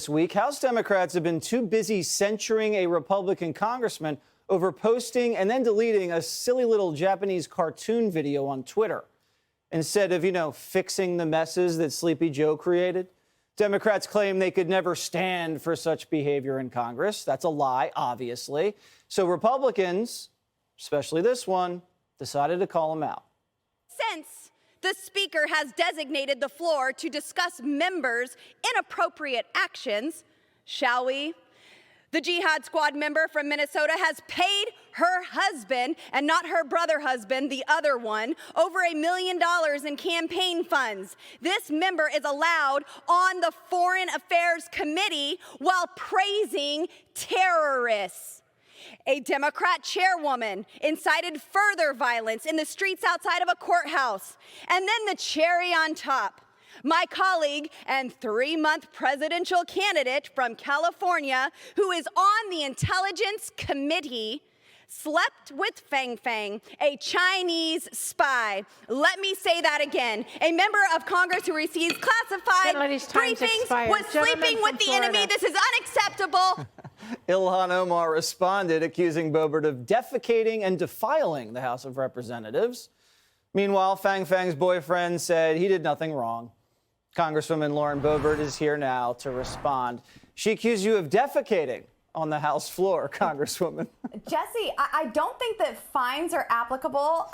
This week, House Democrats have been too busy censuring a Republican congressman over posting and then deleting a silly little Japanese cartoon video on Twitter. Instead of, fixing the messes that Sleepy Joe created, Democrats claim they could never stand for such behavior in Congress. That's a lie, obviously. So Republicans, especially this one, decided to call him out. Since the Speaker has designated the floor to discuss members' inappropriate actions, shall we? The Jihad Squad member from Minnesota has paid her husband, and not her brother husband, the other one, over $1 million in campaign funds. This member is allowed on the Foreign Affairs Committee while praising terrorists. A Democrat chairwoman incited further violence in the streets outside of a courthouse. And then the cherry on top, my colleague and 3-month presidential candidate from California, who is on the Intelligence Committee, slept with Fang, a Chinese spy. Let me say that again. A member of Congress who receives classified briefings was sleeping with the enemy. This is unacceptable. Ilhan Omar responded, accusing Boebert of defecating and defiling the House of Representatives. Meanwhile, Fang's boyfriend said he did nothing wrong. Congresswoman Lauren Boebert is here now to respond. She accused you of defecating on the House floor, Congresswoman. Jesse, I don't think that fines are applicable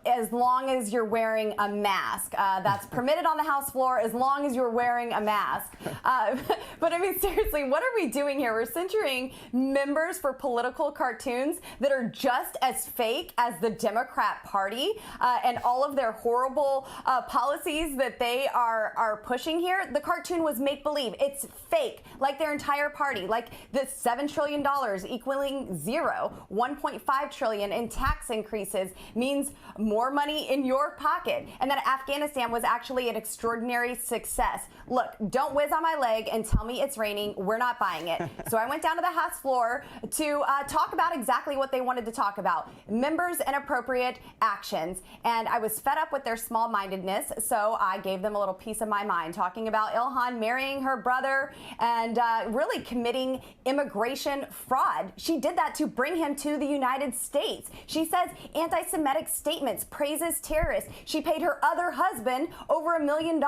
as long as you're wearing a mask. That's permitted on the House floor as long as you're wearing a mask. But I mean, seriously, what are we doing here? We're censuring members for political cartoons that are just as fake as the Democrat Party and all of their horrible policies that they are pushing here. The cartoon was make-believe. It's fake, like their entire party, like the $7 trillion equaling zero. $1.5 trillion in tax increases means more money in your pocket. And that Afghanistan was actually an extraordinary success. Look, don't whiz on my leg and tell me it's raining. We're not buying it. So I went down to the House floor to talk about exactly what they wanted to talk about. Members' inappropriate actions. And I was fed up with their small-mindedness, so I gave them a little piece of my mind, talking about Ilhan marrying her brother and really committing immigration fraud. She did that to bring him to the United States. She says anti-Semitic statements, praises terrorists. She paid her other husband over $1 million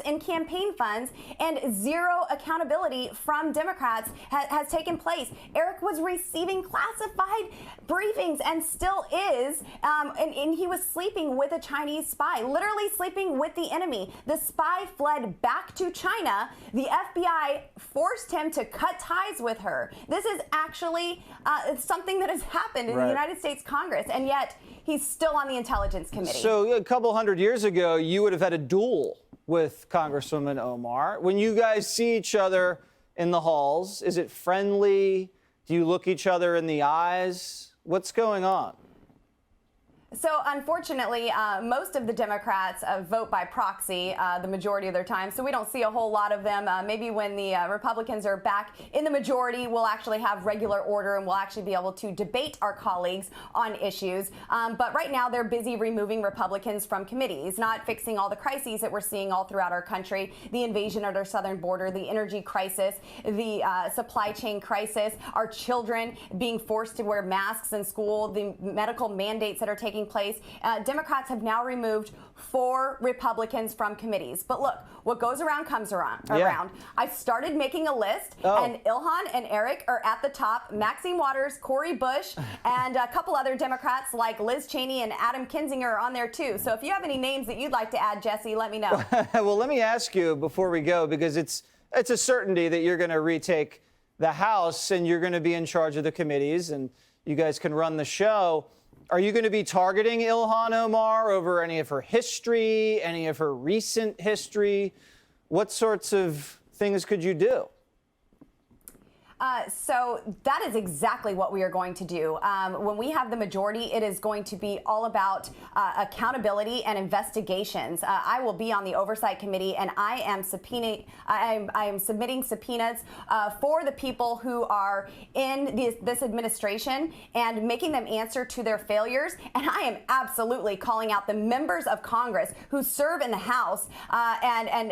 in campaign funds, and zero accountability from Democrats has taken place. Eric was receiving classified briefings and still is, and he was sleeping with a Chinese spy, literally sleeping with the enemy. The spy fled back to China. The FBI forced him to cut ties with her. This is actually something that has happened in the United States Congress, and yet he's still on the Intelligence Committee. So a couple hundred years ago, you would have had a duel with Congresswoman Omar. When you guys see each other in the halls, is it friendly? Do you look each other in the eyes? What's going on? So unfortunately, most of the Democrats vote by proxy the majority of their time, so we don't see a whole lot of them. Maybe when the Republicans are back in the majority, we'll actually have regular order and we'll actually be able to debate our colleagues on issues. But right now, they're busy removing Republicans from committees, not fixing all the crises that we're seeing all throughout our country, the invasion of our southern border, the energy crisis, the supply chain crisis, our children being forced to wear masks in school, the medical mandates that are taking place. Democrats have now removed 4 Republicans from committees. But look, what goes around comes around. I started making a list, and Ilhan and Eric are at the top. Maxine Waters, Cori Bush, and a couple other Democrats like Liz Cheney and Adam Kinzinger are on there too. So if you have any names that you'd like to add, Jesse, let me know. Well, let me ask you before we go, because it's a certainty that you're going to retake the House and you're going to be in charge of the committees and you guys can run the show. Are you going to be targeting Ilhan Omar over any of her history, any of her recent history? What sorts of things could you do? So that is exactly what we are going to do. When we have the majority, it is going to be all about accountability and investigations. I will be on the Oversight Committee, and I am submitting subpoenas for the people who are in this administration and making them answer to their failures. And I am absolutely calling out the members of Congress who serve in the House and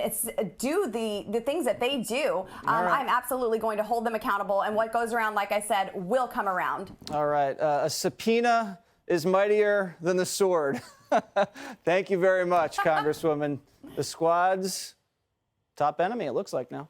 do the things that they do. I'm absolutely going to hold them accountable, and what goes around, like I said, will come around. All right. A subpoena is mightier than the sword. Thank you very much, Congresswoman. The squad's top enemy, it looks like now.